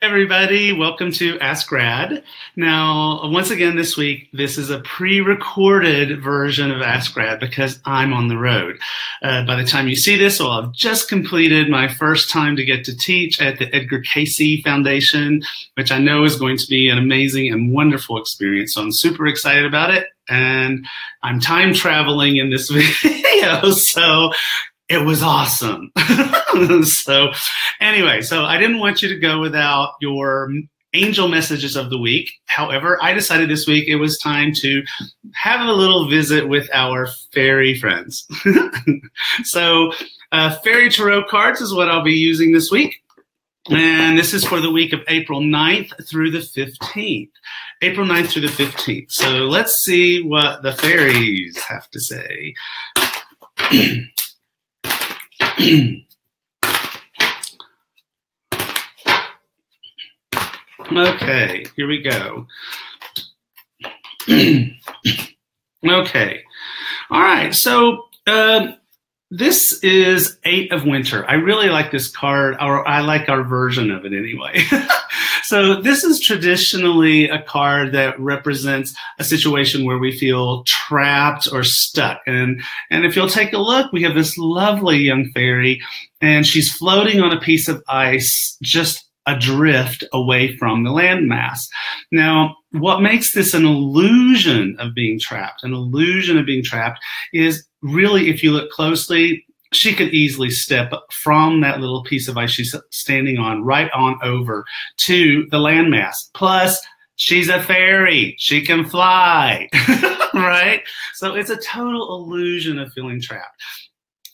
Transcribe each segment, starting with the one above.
everybody. Welcome to Ask Grad. Now, once again this week, this is a pre-recorded version of Ask Grad because I'm on the road. By the time you see this, I'll have just completed my first time to get to teach at the Edgar Cayce Foundation, which I know is going to be an amazing and wonderful experience. So I'm super excited about it. And I'm time traveling in this video, so it was awesome. So anyway, so I didn't want you to go without your angel messages of the week. However, I decided this week it was time to have a little visit with our fairy friends. So fairy tarot cards is what I'll be using this week. And this is for the week of April 9th through the 15th. April 9th through the 15th. So let's see what the fairies have to say. Okay, here we go. Okay. All right, so this is Eight of Winter. I really like this card, or I like our version of it anyway. So this is traditionally a card that represents a situation where we feel trapped or stuck. And if you'll take a look, we have this lovely young fairy, and she's floating on a piece of ice just adrift away from the landmass. Now, what makes this an illusion of being trapped, is really, if you look closely, she could easily step from that little piece of ice she's standing on right on over to the landmass. Plus, she's a fairy. She can fly, right? So it's a total illusion of feeling trapped.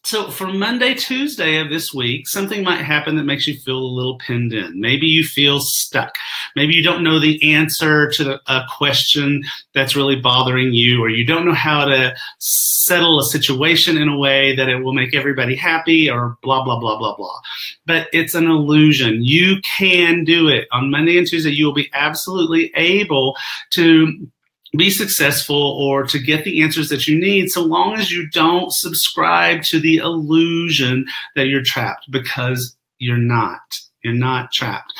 So for Monday, Tuesday of this week, something might happen that makes you feel a little pinned in. Maybe you feel stuck. Maybe you don't know the answer to a question that's really bothering you, or you don't know how to settle a situation in a way that it will make everybody happy, or blah, blah, blah, blah, blah. But it's an illusion. You can do it. On Monday and Tuesday, you will be absolutely able to be successful or to get the answers that you need, so long as you don't subscribe to the illusion that you're trapped, because you're not. You're not trapped.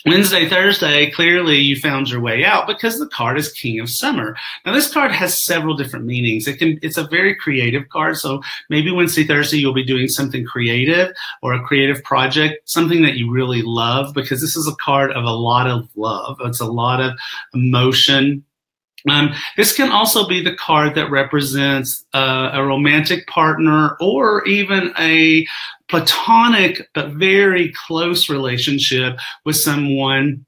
Wednesday, Thursday, clearly you found your way out because the card is King of Summer. Now this card has several different meanings. It's a very creative card. So maybe Wednesday, Thursday, you'll be doing something creative or a creative project, something that you really love, because this is a card of a lot of love. It's a lot of emotion. This can also be the card that represents a romantic partner, or even a platonic but very close relationship with someone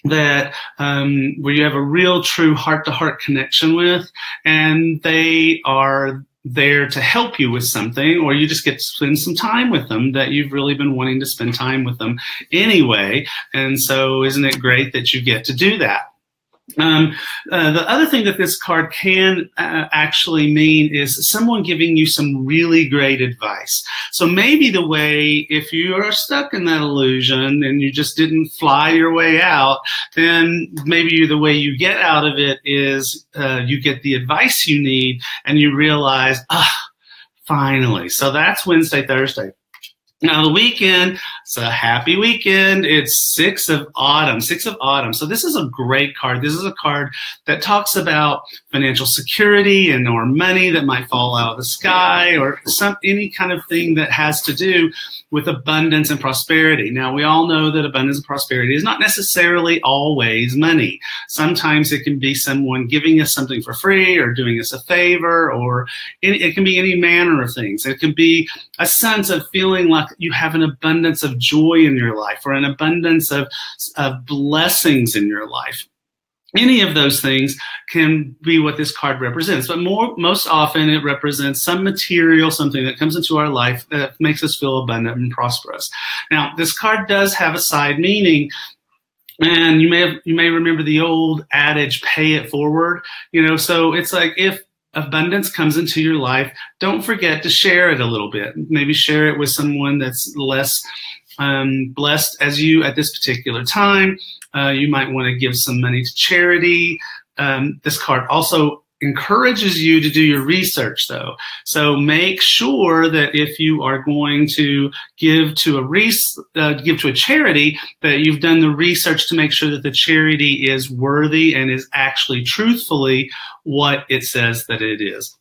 that where you have a real true heart-to-heart connection with, and they are there to help you with something, or you just get to spend some time with them that you've really been wanting to spend time with them anyway. And so isn't it great that you get to do that? The other thing that this card can actually mean is someone giving you some really great advice. So maybe the way, if you are stuck in that illusion and you just didn't fly your way out, then maybe the way you get out of it is you get the advice you need and you realize, finally. So that's Wednesday, Thursday. Now the weekend, it's a happy weekend. It's 6 of Autumn. So this is a great card. This is a card that talks about financial security and or money that might fall out of the sky, or any kind of thing that has to do with abundance and prosperity. Now we all know that abundance and prosperity is not necessarily always money. Sometimes it can be someone giving us something for free, or doing us a favor, or it can be any manner of things. It can be a sense of feeling like you have an abundance of joy in your life, or an abundance of blessings in your life. Any of those things can be what this card represents, but most often it represents some material, something that comes into our life that makes us feel abundant and prosperous. Now, this card does have a side meaning. And you may remember the old adage, pay it forward. So it's like, if abundance comes into your life, don't forget to share it a little bit. Maybe share it with someone that's less blessed as you at this particular time. You might want to give some money to charity. This card also encourages you to do your research, though. So make sure that if you are going to give to a charity, that you've done the research to make sure that the charity is worthy and is actually truthfully what it says that it is.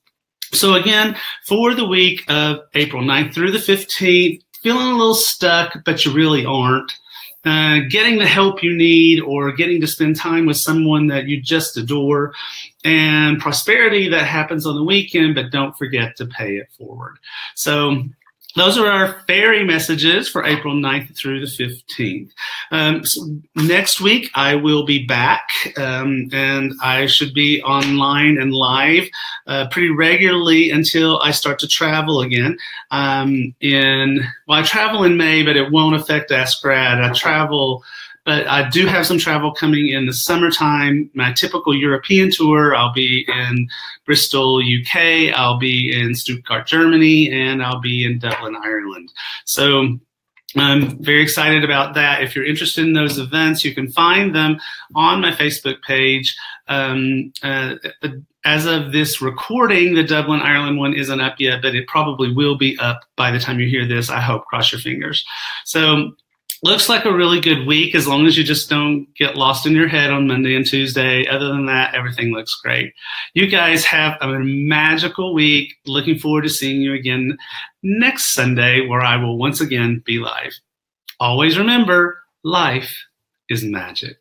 So again, for the week of April 9th through the 15th, feeling a little stuck, but you really aren't. Getting the help you need, or getting to spend time with someone that you just adore, and prosperity that happens on the weekend, but don't forget to pay it forward. So those are our fairy messages for April 9th through the 15th. So next week, I will be back, and I should be online and live pretty regularly until I start to travel again. I travel in May, but it won't affect Ask Brad. But I do have some travel coming in the summertime. My typical European tour, I'll be in Bristol, UK, I'll be in Stuttgart, Germany, and I'll be in Dublin, Ireland. So I'm very excited about that. If you're interested in those events, you can find them on my Facebook page. As of this recording, the Dublin, Ireland one isn't up yet, but it probably will be up by the time you hear this. I hope. Cross your fingers. So looks like a really good week, as long as you just don't get lost in your head on Monday and Tuesday. Other than that, everything looks great. You guys have a magical week. Looking forward to seeing you again next Sunday, where I will once again be live. Always remember, life is magic.